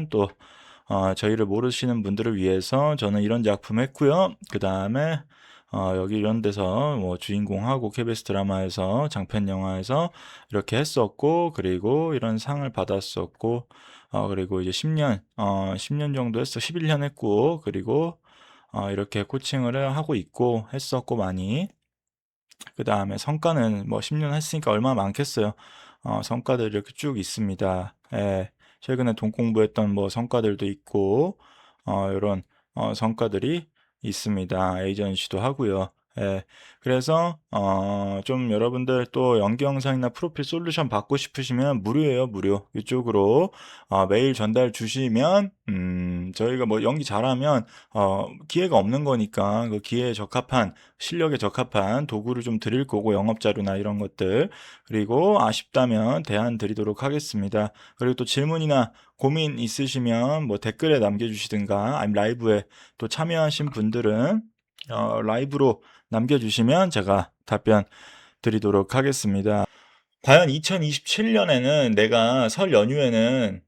또 저희를 모르시는 분들을 위해서 저는 이런 작품 했고요. 그 다음에 여기 이런 데서 뭐 주인공하고 KBS 드라마에서 장편 영화에서 이렇게 했었고, 그리고 이런 상을 받았었고, 그리고 이제 10년 정도 했어. 11년 했고, 그리고 이렇게 코칭을 하고 있고 했었고 많이. 그 다음에 성과는 뭐 10년 했으니까 얼마나 많겠어요. 성과들이 이렇게 쭉 있습니다. 예, 최근에 돈 공부했던 뭐 성과들도 있고, 이런 성과들이 있습니다. 에이전시도 하고요. 예, 그래서 좀 여러분들 또 연기 영상이나 프로필 솔루션 받고 싶으시면 무료예요, 무료. 이쪽으로 메일 전달 주시면 저희가 뭐 연기 잘하면 기회가 없는 거니까 그 기회에 적합한 실력에 적합한 도구를 좀 드릴 거고, 영업자료나 이런 것들. 그리고 아쉽다면 대안 드리도록 하겠습니다. 그리고 또 질문이나 고민 있으시면 뭐 댓글에 남겨주시든가, 아니면 라이브에 또 참여하신 분들은 라이브로 남겨주시면 제가 답변 드리도록 하겠습니다. 과연 2027년에는 내가 설 연휴에는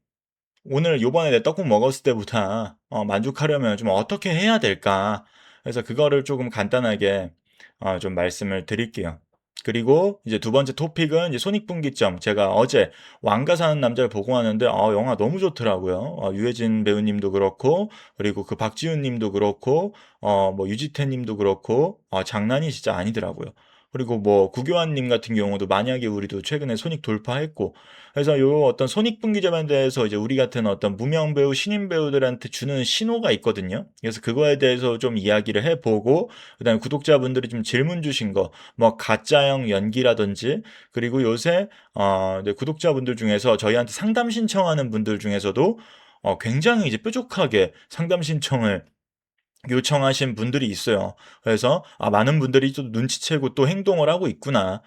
오늘 요번에 내 떡국 먹었을 때보다 만족하려면 좀 어떻게 해야 될까? 그래서 그거를 조금 간단하게 좀 말씀을 드릴게요. 그리고 이제 두 번째 토픽은 이제 손익분기점. 제가 어제 왕가 사는 남자를 보고 왔는데 영화 너무 좋더라고요. 유해진 배우님도 그렇고, 그리고 그 박지훈 님도 그렇고, 뭐 유지태 님도 그렇고, 장난이 진짜 아니더라고요. 그리고 뭐 구교환 님 같은 경우도 만약에 우리도 최근에 손익 돌파했고, 그래서 요 어떤 손익분기점에 대해서 이제 우리 같은 어떤 무명 배우, 신인 배우들한테 주는 신호가 있거든요. 그래서 그거에 대해서 좀 이야기를 해보고, 그다음에 구독자분들이 좀 질문 주신 거, 뭐 가짜형 연기라든지, 그리고 요새 이제 구독자분들 중에서 저희한테 상담 신청하는 분들 중에서도 굉장히 이제 뾰족하게 상담 신청을 요청하신 분들이 있어요. 그래서 많은 분들이 또 눈치채고 또 행동을 하고 있구나.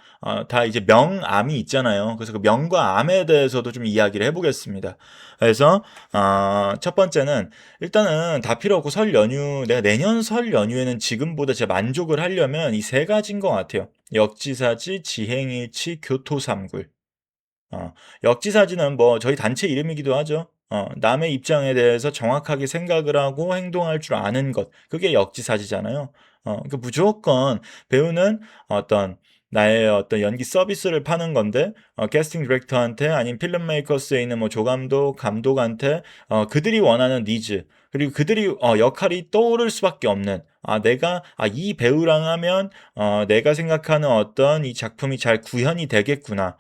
다 이제 명암이 있잖아요. 그래서 그 명과 암에 대해서도 좀 이야기를 해보겠습니다. 그래서 첫 번째는 일단은 다 필요 없고, 설 연휴, 내가 내년 설 연휴에는 지금보다 제 만족을 하려면 이 세 가지인 것 같아요. 역지사지, 지행일치, 교토삼굴. 역지사지는 뭐 저희 단체 이름이기도 하죠. 남의 입장에 대해서 정확하게 생각을 하고 행동할 줄 아는 것. 그게 역지사지잖아요. 그 무조건 배우는 어떤 나의 어떤 연기 서비스를 파는 건데, 캐스팅 디렉터한테 아니면 필름 메이커스에 있는 뭐 조감독, 감독한테 그들이 원하는 니즈, 그리고 그들이 역할이 떠오를 수밖에 없는, 내가 이 배우랑 하면 내가 생각하는 어떤 이 작품이 잘 구현이 되겠구나.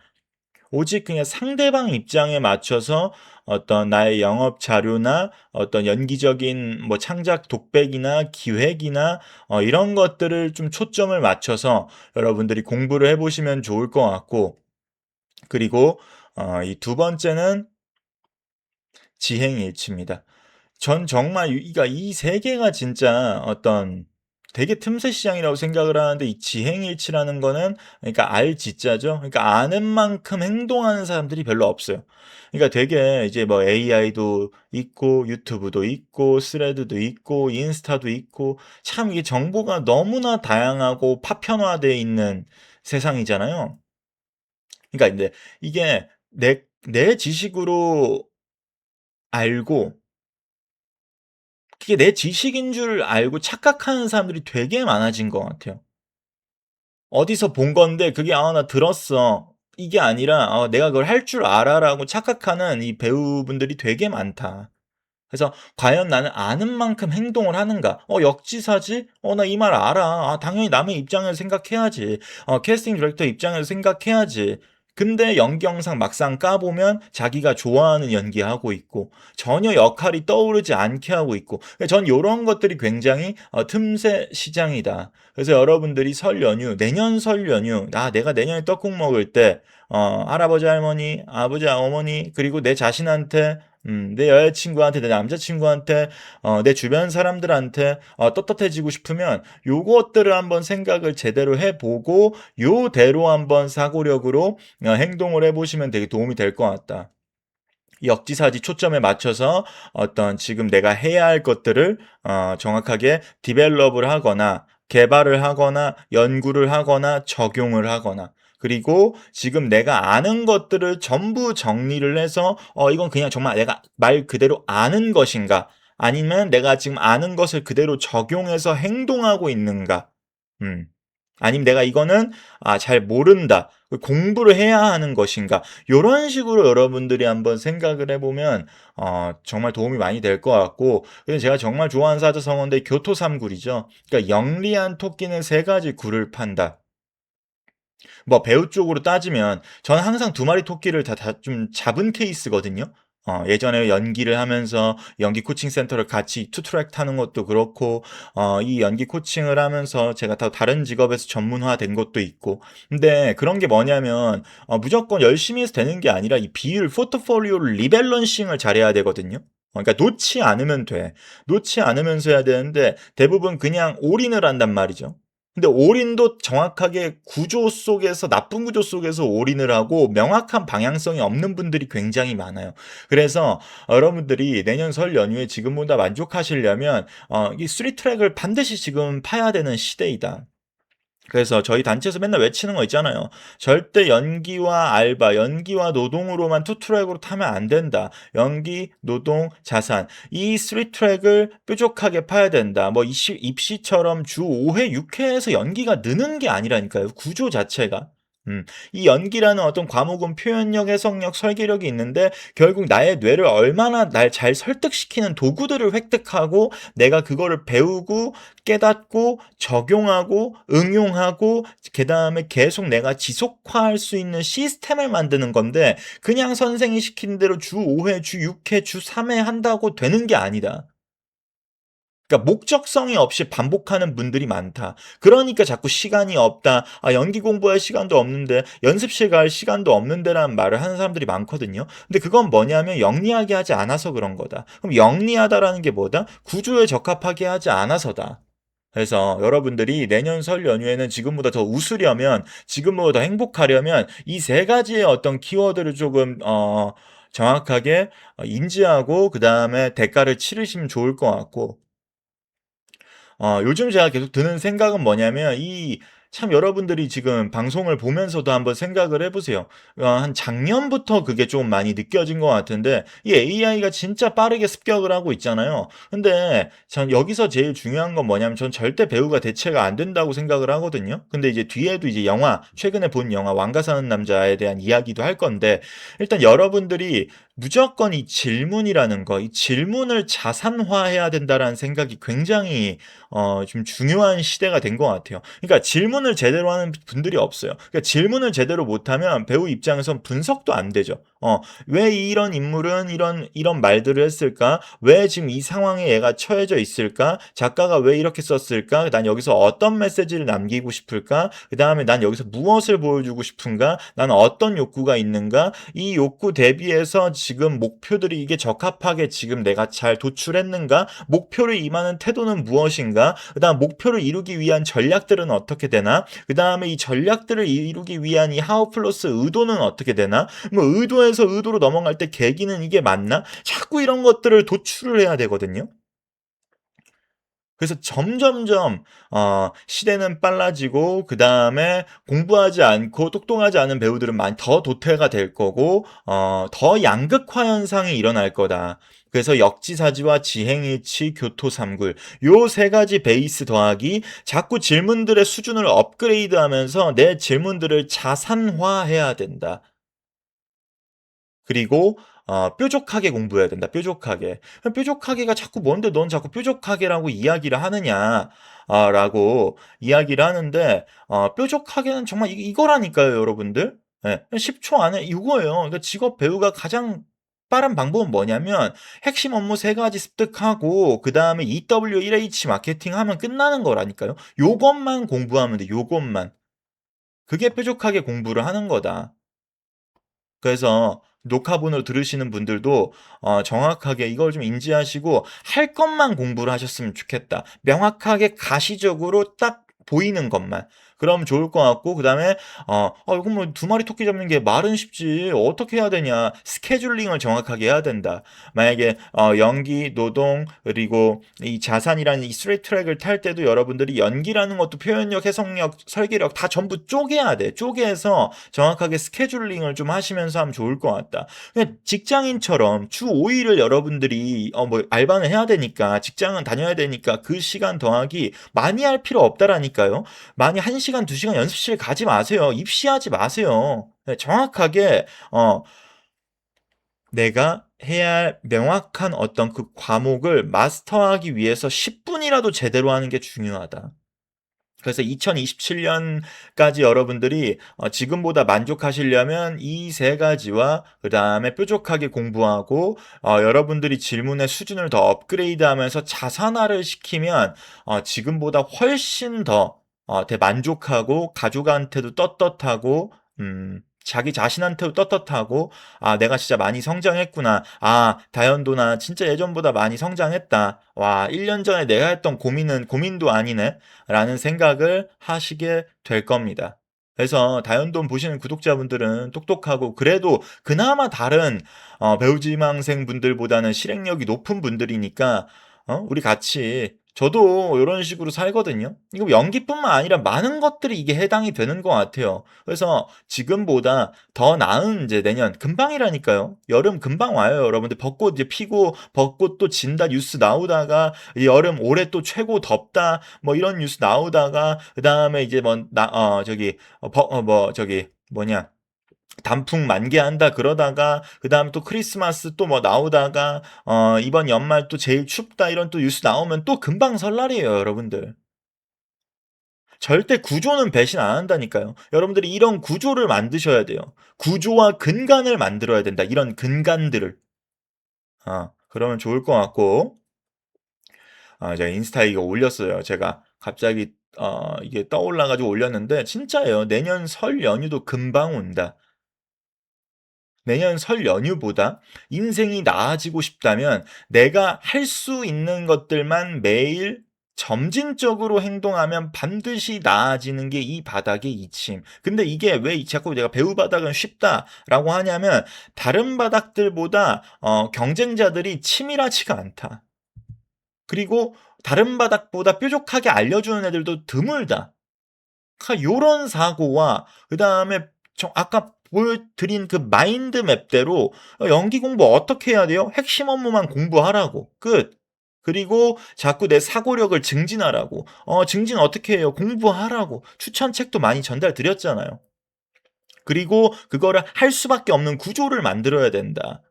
오직 그냥 상대방 입장에 맞춰서 어떤 나의 영업 자료나 어떤 연기적인 뭐 창작 독백이나 기획이나 이런 것들을 좀 초점을 맞춰서 여러분들이 공부를 해보시면 좋을 것 같고, 그리고 이 두 번째는 지행일치입니다. 전 정말 이 세 개가 진짜 어떤 되게 틈새 시장이라고 생각을 하는데, 이 지행일치라는 거는 그러니까 알지자죠. 그러니까 아는 만큼 행동하는 사람들이 별로 없어요. 그러니까 되게 이제 뭐 AI도 있고 유튜브도 있고 스레드도 있고 인스타도 있고, 참 이게 정보가 너무나 다양하고 파편화되어 있는 세상이잖아요. 그러니까 이제 이게 내 지식으로 알고, 그게 내 지식인 줄 알고 착각하는 사람들이 되게 많아진 것 같아요. 어디서 본 건데 그게 나 들었어. 이게 아니라 내가 그걸 할 줄 알아라고 착각하는 이 배우분들이 되게 많다. 그래서 과연 나는 아는 만큼 행동을 하는가? 역지사지? 나 이 말 알아. 당연히 남의 입장에서 생각해야지. 캐스팅 디렉터 입장에서 생각해야지. 근데 연기 영상 막상 까보면 자기가 좋아하는 연기하고 있고 전혀 역할이 떠오르지 않게 하고 있고, 전 이런 것들이 굉장히 틈새 시장이다. 그래서 여러분들이 설 연휴, 내년 설 연휴, 내가 내년에 떡국 먹을 때 할아버지 할머니, 아버지 어머니, 그리고 내 자신한테, 내 여자친구한테, 내 남자친구한테, 내 주변 사람들한테 떳떳해지고 싶으면 요것들을 한번 생각을 제대로 해보고 요대로 한번 사고력으로 행동을 해보시면 되게 도움이 될 것 같다. 역지사지 초점에 맞춰서 어떤 지금 내가 해야 할 것들을 정확하게 디벨롭을 하거나 개발을 하거나 연구를 하거나 적용을 하거나, 그리고 지금 내가 아는 것들을 전부 정리를 해서 이건 그냥 정말 내가 말 그대로 아는 것인가? 아니면 내가 지금 아는 것을 그대로 적용해서 행동하고 있는가? 음. 아니면 내가 이거는 잘 모른다. 공부를 해야 하는 것인가? 요런 식으로 여러분들이 한번 생각을 해보면 정말 도움이 많이 될 것 같고, 그래서 제가 정말 좋아하는 사자성어인데 교토삼굴이죠. 그러니까 영리한 토끼는 세 가지 굴을 판다. 뭐 배우 쪽으로 따지면 저는 항상 두 마리 토끼를 다 좀 잡은 케이스거든요. 예전에 연기를 하면서 연기 코칭 센터를 같이 투트랙 타는 것도 그렇고, 이 연기 코칭을 하면서 제가 다 다른 직업에서 전문화된 것도 있고. 근데 그런 게 뭐냐면, 무조건 열심히 해서 되는 게 아니라 이 비율, 포트폴리오를 리밸런싱을 잘해야 되거든요. 그러니까 놓지 않으면 돼. 놓지 않으면서 해야 되는데 대부분 그냥 올인을 한단 말이죠. 근데 올인도 정확하게 구조 속에서 나쁜 구조 속에서 올인을 하고 명확한 방향성이 없는 분들이 굉장히 많아요. 그래서 여러분들이 내년 설 연휴에 지금보다 만족하시려면 이 3트랙을 반드시 지금 파야 되는 시대이다. 그래서 저희 단체에서 맨날 외치는 거 있잖아요. 절대 연기와 알바, 연기와 노동으로만 투트랙으로 타면 안 된다. 연기, 노동, 자산. 이 3트랙을 뾰족하게 파야 된다. 뭐 입시처럼 주 5회, 6회에서 연기가 느는 게 아니라니까요. 구조 자체가. 이 연기라는 어떤 과목은 표현력, 해석력, 설계력이 있는데 결국 나의 뇌를 얼마나 날 잘 설득시키는 도구들을 획득하고 내가 그거를 배우고 깨닫고 적용하고 응용하고 그다음에 계속 내가 지속화할 수 있는 시스템을 만드는 건데 그냥 선생이 시킨 대로 주 5회, 주 6회, 주 3회 한다고 되는 게 아니다. 그러니까 목적성이 없이 반복하는 분들이 많다. 그러니까 자꾸 시간이 없다. 연기 공부할 시간도 없는데 연습실 갈 시간도 없는데라는 말을 하는 사람들이 많거든요. 근데 그건 뭐냐면 영리하게 하지 않아서 그런 거다. 그럼 영리하다라는 게 뭐다? 구조에 적합하게 하지 않아서다. 그래서 여러분들이 내년 설 연휴에는 지금보다 더 웃으려면, 지금보다 더 행복하려면 이 세 가지의 어떤 키워드를 조금 정확하게 인지하고 그 다음에 대가를 치르시면 좋을 것 같고, 요즘 제가 계속 드는 생각은 뭐냐면 참 여러분들이 지금 방송을 보면서도 한번 생각을 해보세요. 한 작년부터 그게 좀 많이 느껴진 것 같은데 이 AI가 진짜 빠르게 습격을 하고 있잖아요. 근데 전 여기서 제일 중요한 건 뭐냐면 전 절대 배우가 대체가 안 된다고 생각을 하거든요. 근데 이제 뒤에도 이제 최근에 본 영화 왕가 사는 남자에 대한 이야기도 할 건데 일단 여러분들이 무조건 이 질문이라는 거, 이 질문을 자산화해야 된다라는 생각이 굉장히 좀 중요한 시대가 된 것 같아요. 그러니까 질문을 제대로 하는 분들이 없어요. 그러니까 질문을 제대로 못하면 배우 입장에선 분석도 안 되죠. 왜 이런 인물은 이런 말들을 했을까? 왜 지금 이 상황에 얘가 처해져 있을까? 작가가 왜 이렇게 썼을까? 난 여기서 어떤 메시지를 남기고 싶을까? 그 다음에 난 여기서 무엇을 보여주고 싶은가? 난 어떤 욕구가 있는가? 이 욕구 대비해서 지금 목표들이 이게 적합하게 지금 내가 잘 도출했는가? 목표를 임하는 태도는 무엇인가? 그 다음 목표를 이루기 위한 전략들은 어떻게 되나? 그 다음에 이 전략들을 이루기 위한 이 하우 플러스 의도는 어떻게 되나? 뭐 의도에서 의도로 넘어갈 때 계기는 이게 맞나? 자꾸 이런 것들을 도출을 해야 되거든요. 그래서 점점점 시대는 빨라지고 그 다음에 공부하지 않고 똑똑하지 않은 배우들은 많이 더 도태가 될 거고 더 양극화 현상이 일어날 거다. 그래서 역지사지와 지행일치, 교토삼굴 요 세 가지 베이스 더하기 자꾸 질문들의 수준을 업그레이드하면서 내 질문들을 자산화해야 된다. 그리고 뾰족하게 공부해야 된다. 뾰족하게. 뾰족하게가 자꾸 뭔데 넌 자꾸 뾰족하게라고 이야기를 하느냐? 라고 이야기를 하는데 뾰족하게는 정말 이거라니까요, 여러분들. 예. 10초 안에 이거예요. 그러니까 직업 배우가 가장 빠른 방법은 뭐냐면 핵심 업무 세 가지 습득하고 그다음에 EW1H 마케팅 하면 끝나는 거라니까요. 요것만 공부하면 돼. 요것만. 그게 뾰족하게 공부를 하는 거다. 그래서 녹화본을 들으시는 분들도 정확하게 이걸 좀 인지하시고 할 것만 공부를 하셨으면 좋겠다. 명확하게 가시적으로 딱 보이는 것만. 그럼 좋을 것 같고, 그 다음에, 이거 뭐 두 마리 토끼 잡는 게 말은 쉽지. 어떻게 해야 되냐. 스케줄링을 정확하게 해야 된다. 만약에, 연기, 노동, 그리고 이 자산이라는 이 스트레이트 트랙을 탈 때도 여러분들이 연기라는 것도 표현력, 해석력, 설계력 다 전부 쪼개야 돼. 쪼개서 정확하게 스케줄링을 좀 하시면서 하면 좋을 것 같다. 그냥 직장인처럼 주 5일을 여러분들이 뭐 알바는 해야 되니까 직장은 다녀야 되니까 그 시간 더하기 많이 할 필요 없다라니까요. 많이 1시간, 2시간 연습실 가지 마세요. 입시하지 마세요. 네, 정확하게 내가 해야 할 명확한 어떤 그 과목을 마스터하기 위해서 10분이라도 제대로 하는 게 중요하다. 그래서 2027년까지 여러분들이 지금보다 만족하시려면 이 세 가지와 그 다음에 뾰족하게 공부하고 여러분들이 질문의 수준을 더 업그레이드하면서 자산화를 시키면 지금보다 훨씬 더 대만족하고 가족한테도 떳떳하고 자기 자신한테도 떳떳하고 내가 진짜 많이 성장했구나. 다현도나 진짜 예전보다 많이 성장했다. 와 1년 전에 내가 했던 고민은 고민도 아니네. 라는 생각을 하시게 될 겁니다. 그래서 다현돈 보시는 구독자분들은 똑똑하고 그래도 그나마 다른 배우지망생 분들보다는 실행력이 높은 분들이니까 우리 같이 저도 이런 식으로 살거든요. 이거 연기뿐만 아니라 많은 것들이 이게 해당이 되는 것 같아요. 그래서 지금보다 더 나은 이제 내년 금방이라니까요. 여름 금방 와요, 여러분들. 벚꽃 이제 피고 벚꽃 또 진다 뉴스 나오다가 여름 올해 또 최고 덥다 뭐 이런 뉴스 나오다가 그 다음에 이제 저기 뭐냐 단풍 만개한다 그러다가 그 다음에 또 크리스마스 또 뭐 나오다가 이번 연말 또 제일 춥다 이런 또 뉴스 나오면 또 금방 설날이에요, 여러분들. 절대 구조는 배신 안 한다니까요. 여러분들이 이런 구조를 만드셔야 돼요. 구조와 근간을 만들어야 된다. 이런 근간들을. 그러면 좋을 것 같고. 제가 인스타에 이거 올렸어요. 제가 갑자기 이게 떠올라가지고 올렸는데 진짜예요. 내년 설 연휴도 금방 온다. 내년 설 연휴보다 인생이 나아지고 싶다면 내가 할 수 있는 것들만 매일 점진적으로 행동하면 반드시 나아지는 게 이 바닥의 이침. 근데 이게 왜 자꾸 내가 배우 바닥은 쉽다라고 하냐면 다른 바닥들보다 경쟁자들이 치밀하지가 않다. 그리고 다른 바닥보다 뾰족하게 알려주는 애들도 드물다. 그러니까 요런 사고와 그다음에 아까 보여드린 그 마인드맵대로 연기 공부 어떻게 해야 돼요? 핵심 업무만 공부하라고. 끝. 그리고 자꾸 내 사고력을 증진하라고. 증진 어떻게 해요? 공부하라고. 추천책도 많이 전달 드렸잖아요. 그리고 그거를 할 수밖에 없는 구조를 만들어야 된다.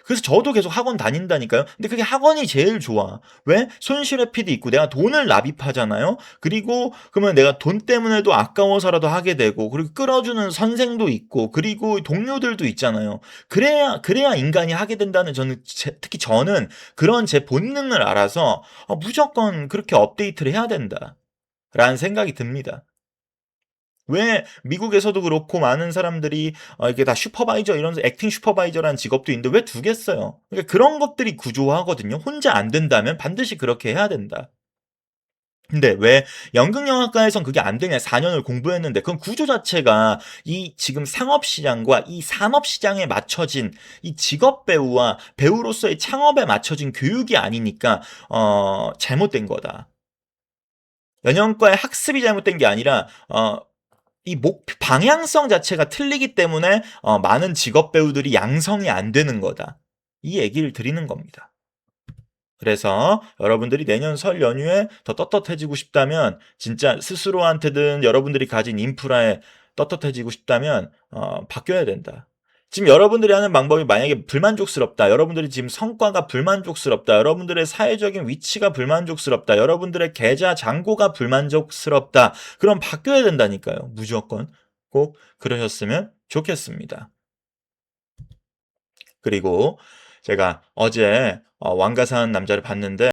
그래서 저도 계속 학원 다닌다니까요. 근데 그게 학원이 제일 좋아. 왜? 손실의 피도 있고 내가 돈을 납입하잖아요. 그리고 그러면 내가 돈 때문에도 아까워서라도 하게 되고 그리고 끌어주는 선생도 있고 그리고 동료들도 있잖아요. 그래야 인간이 하게 된다는 저는 특히 저는 그런 제 본능을 알아서 무조건 그렇게 업데이트를 해야 된다. 라는 생각이 듭니다. 왜 미국에서도 그렇고 많은 사람들이 이게 다 슈퍼바이저 이런 액팅 슈퍼바이저라는 직업도 있는데 왜 두겠어요? 그러니까 그런 것들이 구조화거든요. 혼자 안 된다면 반드시 그렇게 해야 된다. 근데 왜 연극영화과에선 그게 안 되냐? 4년을 공부했는데 그건 구조 자체가 이 지금 상업시장과 이 산업시장에 맞춰진 이 직업 배우와 배우로서의 창업에 맞춰진 교육이 아니니까 잘못된 거다. 연영과의 학습이 잘못된 게 아니라 이 방향성 자체가 틀리기 때문에 많은 직업 배우들이 양성이 안 되는 거다. 이 얘기를 드리는 겁니다. 그래서 여러분들이 내년 설 연휴에 더 떳떳해지고 싶다면 진짜 스스로한테든 여러분들이 가진 인프라에 떳떳해지고 싶다면 바뀌어야 된다. 지금 여러분들이 하는 방법이 만약에 불만족스럽다. 여러분들이 지금 성과가 불만족스럽다. 여러분들의 사회적인 위치가 불만족스럽다. 여러분들의 계좌 잔고가 불만족스럽다. 그럼 바뀌어야 된다니까요. 무조건. 꼭 그러셨으면 좋겠습니다. 그리고 제가 어제 왕가 사는 남자를 봤는데